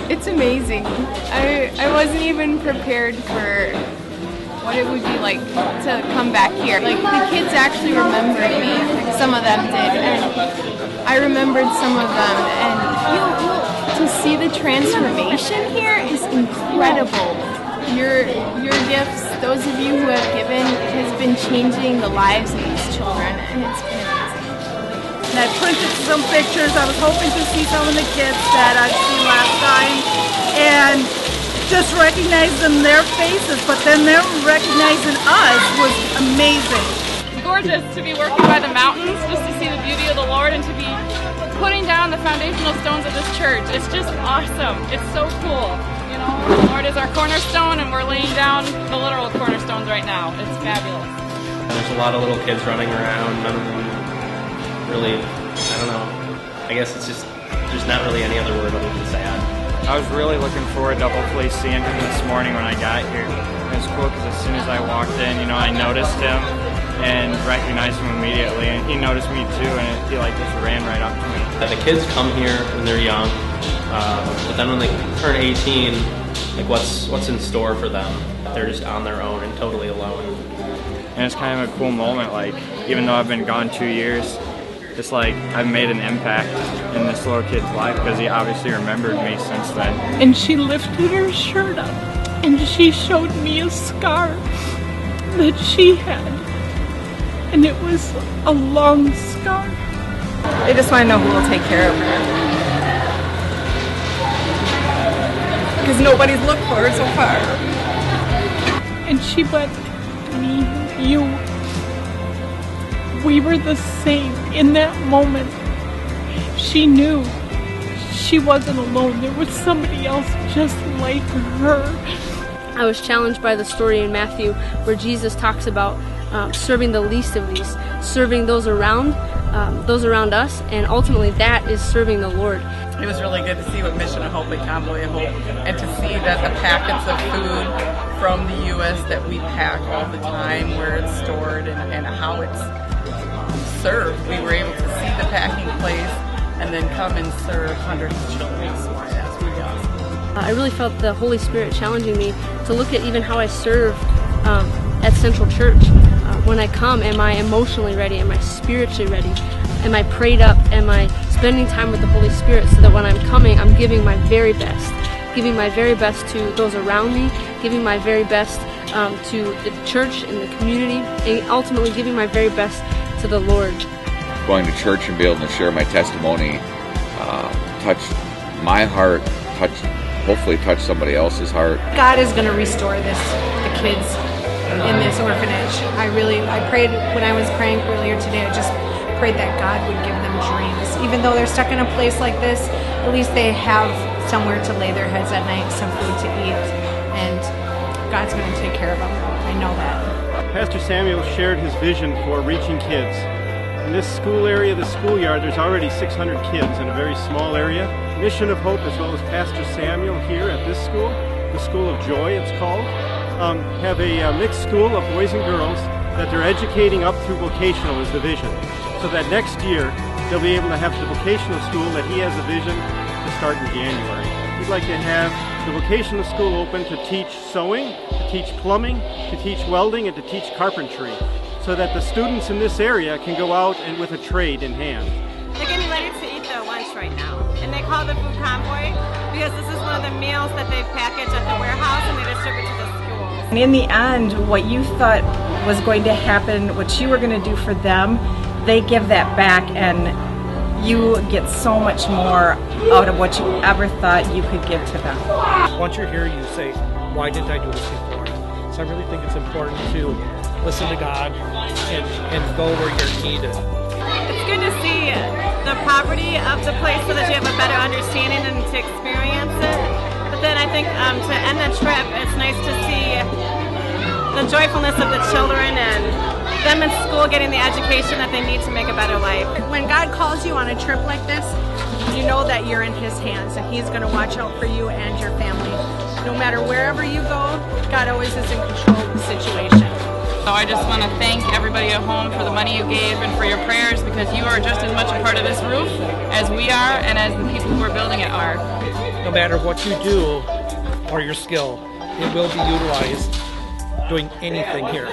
It's amazing. I wasn't even prepared for what it would be like to come back here. Like, the kids actually remembered me. Some of them did, and I remembered some of them. And to see the transformation here is incredible. Your gifts, those of you who have given, has been changing the lives of these children, and it's been amazing. And I printed some pictures. I was hoping to see some of the kids that I'd seen last time and just recognize them, their faces, but then them recognizing us was amazing. It's gorgeous to be working by the mountains, just to see the beauty of the Lord and to be putting down the foundational stones of this church. It's just awesome. It's so cool. You know, the Lord is our cornerstone and we're laying down the literal cornerstones right now. It's fabulous. There's a lot of little kids running around, none of them really, I don't know, I guess it's just, there's not really any other word other than sad. I was really looking forward to hopefully seeing him this morning when I got here. It was cool because as soon as I walked in, you know, I noticed him and recognized him immediately, and he noticed me too, and he like just ran right up to me. The kids come here when they're young, but then when they turn 18, like what's in store for them? They're just on their own and totally alone. And it's kind of a cool moment, like even though I've been gone 2 years, it's like I've made an impact in this little kid's life because he obviously remembered me since then. And she lifted her shirt up and she showed me a scar that she had. And it was a long scar. I just want to know who will take care of her. Because nobody's looked for her so far. And she went, me, you. We were the same in that moment. She knew she wasn't alone. There was somebody else just like her. I was challenged by the story in Matthew where Jesus talks about serving the least of these, serving those around us, and ultimately that is serving the Lord. It was really good to see with Mission of Hope and Convoy of Hope, and to see that the packets of food from the U.S. that we pack all the time, where it's stored and how it's served. We were able to see the packing place and then come and serve hundreds of children. So that's really awesome. I really felt the Holy Spirit challenging me to look at even how I serve at Central Church. When I come, am I emotionally ready? Am I spiritually ready? Am I prayed up? Am I spending time with the Holy Spirit so that when I'm coming, I'm giving my very best? Giving my very best to those around me, giving my very best to the church and the community, and ultimately giving my very best to the Lord. Going to church and be able to share my testimony touched my heart, hopefully touch somebody else's heart. God is going to restore the kids in this orphanage. I prayed when I was praying earlier today, I just prayed that God would give them dreams. Even though they're stuck in a place like this, at least they have somewhere to lay their heads at night, some food to eat, and God's going to take care of them. I know that. Pastor Samuel shared his vision for reaching kids. In this school area, the schoolyard, there's already 600 kids in a very small area. Mission of Hope, as well as Pastor Samuel here at this school, the School of Joy it's called, have a mixed school of boys and girls that they're educating up through vocational is the vision. So that next year, they'll be able to have the vocational school that he has a vision to start in January. We'd like to have the vocational school open to teach sewing, to teach plumbing, to teach welding, and to teach carpentry, so that the students in this area can go out and with a trade in hand. They're getting ready to eat their lunch right now, and they call the food convoy because this is one of the meals that they package at the warehouse and they distribute to the schools. And in the end, what you thought was going to happen, what you were going to do for them, they give that back, and you get so much more out of what you ever thought you could give to them. Once you're here, you say, why didn't I do this before? So I really think it's important to listen to God and go where you're needed. It's good to see the poverty of the place so that you have a better understanding and to experience it. But then I think to end the trip, it's nice to see the joyfulness of the children and them in school getting the education that they need to make a better life. When God calls you on a trip like this, you know that you're in His hands and He's going to watch out for you and your family. No matter wherever you go, God always is in control of the situation. So I just want to thank everybody at home for the money you gave and for your prayers, because you are just as much a part of this roof as we are and as the people who are building it are. No matter what you do or your skill, it will be utilized doing anything here.